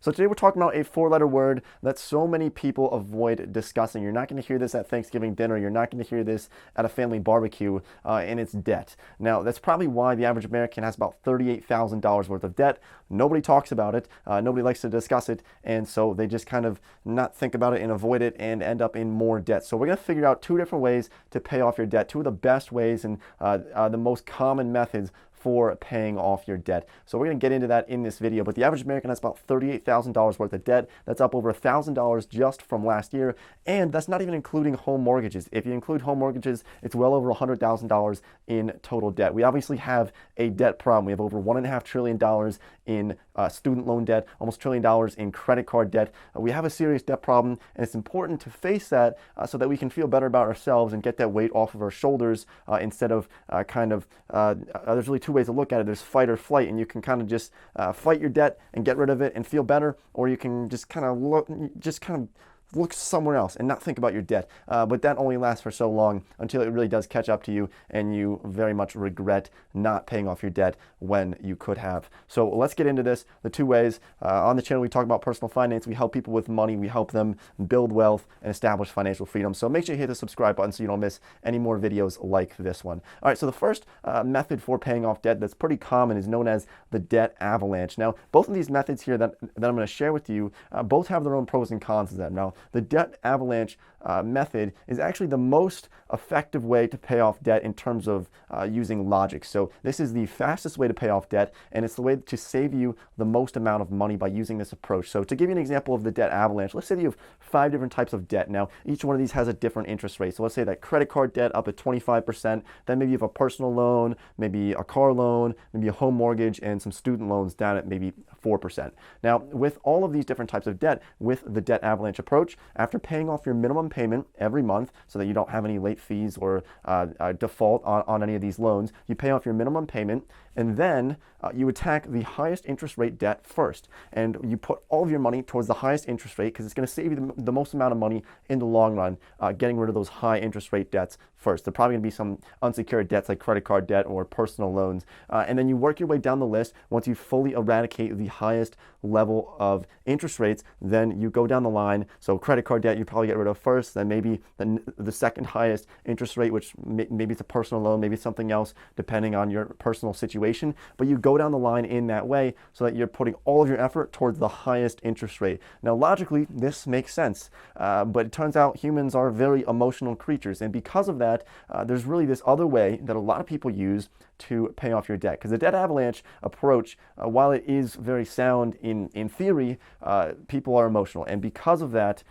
So today we're talking about a four-letter word that so many people avoid discussing. You're not going to hear this at Thanksgiving dinner. You're not going to hear this at a family barbecue, and it's debt. Now, that's probably why the average American has about $38,000 worth of debt. Nobody talks about it. Nobody likes to discuss it, and so they just kind of not think about it and avoid it and end up in more debt. So we're going to figure out two different ways to pay off your debt, two of the best ways and the most common methods for paying off your debt. So we're going to get into that in this video, but the average American has about $38,000 worth of debt. That's up over $1,000 just from last year, and that's not even including home mortgages. If you include home mortgages, it's well over $100,000 in total debt. We obviously have a debt problem. We have over $1.5 trillion in student loan debt, almost $1 trillion in credit card debt. We have a serious debt problem, and it's important to face that so that we can feel better about ourselves and get that weight off of our shoulders instead of there's really two ways to look at it. There's fight or flight, and you can kind of just fight your debt and get rid of it and feel better, or you can just kind of look somewhere else and not think about your debt. But that only lasts for so long until it really does catch up to you and you very much regret not paying off your debt when you could have. So let's get into this, the two ways. On the channel, we talk about personal finance. We help people with money. We help them build wealth and establish financial freedom. So make sure you hit the subscribe button so you don't miss any more videos like this one. All right, so the first method for paying off debt that's pretty common is known as the debt avalanche. Now, both of these methods here that I'm going to share with you, both have their own pros and cons to them. Now, the debt avalanche method is actually the most effective way to pay off debt in terms of using logic. So this is the fastest way to pay off debt, and it's the way to save you the most amount of money by using this approach. So to give you an example of the debt avalanche, let's say that you have 5 different types of debt. Now, each one of these has a different interest rate. So let's say that credit card debt up at 25%, then maybe you have a personal loan, maybe a car loan, maybe a home mortgage, and some student loans down at maybe 4%. Now, with all of these different types of debt, with the debt avalanche approach, after paying off your minimum payment every month so that you don't have any late fees or default on any of these loans, you pay off your minimum payment, and then you attack the highest interest rate debt first. And you put all of your money towards the highest interest rate because it's going to save you the most amount of money in the long run, getting rid of those high interest rate debts first. There are probably going to be some unsecured debts like credit card debt or personal loans. And then you work your way down the list. Once you fully eradicate the highest level of interest rates, then you go down the line. So credit card debt you probably get rid of first, then maybe the second highest interest rate, which maybe it's a personal loan, maybe it's something else, depending on your personal situation. But you go down the line in that way so that you're putting all of your effort towards the highest interest rate. Now, logically, this makes sense, but it turns out humans are very emotional creatures, and because of that, there's really this other way that a lot of people use to pay off your debt. Because the debt avalanche approach, while it is very sound in theory, people are emotional, and because of that,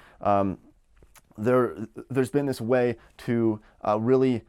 there's been this way to really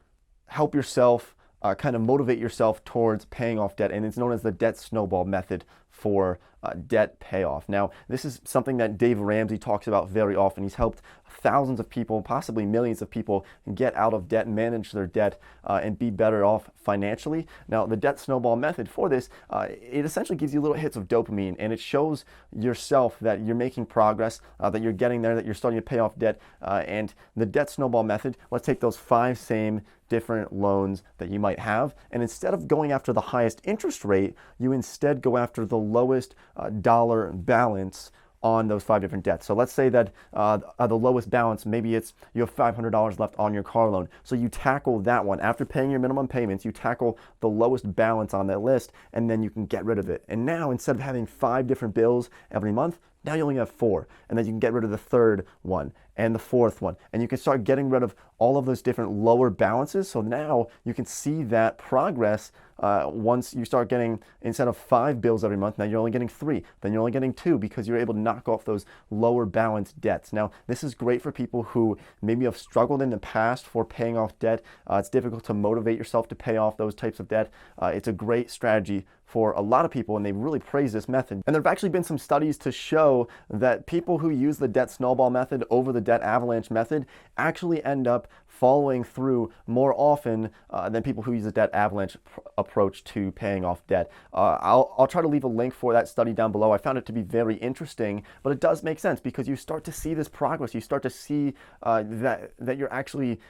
help yourself kind of motivate yourself towards paying off debt, and it's known as the debt snowball method for debt payoff. Now, this is something that Dave Ramsey talks about very often. He's helped thousands of people, possibly millions of people, get out of debt, manage their debt, and be better off financially. Now, the debt snowball method for this, it essentially gives you little hits of dopamine, and it shows yourself that you're making progress, that you're getting there, that you're starting to pay off debt. And the debt snowball method, let's take those 5 same different loans that you might have, and instead of going after the highest interest rate, you instead go after the lowest dollar balance on those 5 different debts. So let's say that the lowest balance, maybe it's you have $500 left on your car loan. So you tackle that one. After paying your minimum payments, you tackle the lowest balance on that list, and then you can get rid of it. And now, instead of having 5 different bills every month, now you only have 4, and then you can get rid of the 3rd one and the 4th one, and you can start getting rid of all of those different lower balances. So now you can see that progress once you start getting, instead of 5 bills every month, now you're only getting 3, then you're only getting 2, because you're able to knock off those lower balance debts. Now, this is great for people who maybe have struggled in the past for paying off debt. It's difficult to motivate yourself to pay off those types of debt. It's a great strategy for a lot of people, and they really praise this method. And there have actually been some studies to show that people who use the debt snowball method over the debt avalanche method actually end up following through more often than people who use the debt avalanche approach to paying off debt. I'll try to leave a link for that study down below. I found it to be very interesting, but it does make sense because you start to see this progress. You start to see that you're actually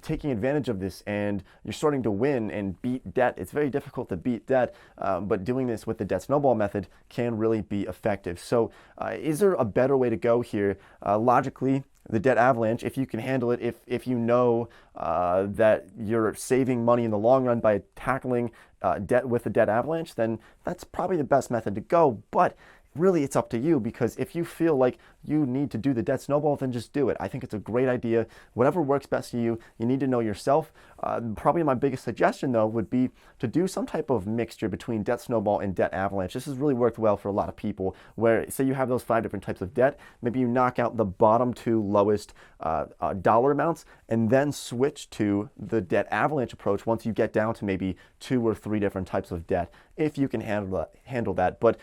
taking advantage of this, and you're starting to win and beat debt. It's very difficult to beat debt, but doing this with the debt snowball method can really be effective. So is there a better way to go here? Logically, the debt avalanche, if you can handle it, if you know that you're saving money in the long run by tackling debt with the debt avalanche, then that's probably the best method to go. But really, it's up to you, because if you feel like you need to do the debt snowball, then just do it. I think it's a great idea. Whatever works best for you, you need to know yourself. Probably my biggest suggestion, though, would be to do some type of mixture between debt snowball and debt avalanche. This has really worked well for a lot of people, where say you have those 5 different types of debt, maybe you knock out the bottom 2 lowest dollar amounts and then switch to the debt avalanche approach once you get down to maybe 2 or 3 different types of debt, if you can handle that. But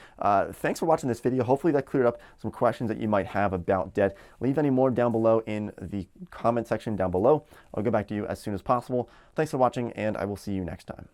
thanks for watching this video. Hopefully that cleared up some questions that you might have about debt. Leave any more down below in the comment section down below. I'll get back to you as soon as possible. Thanks for watching, and I will see you next time.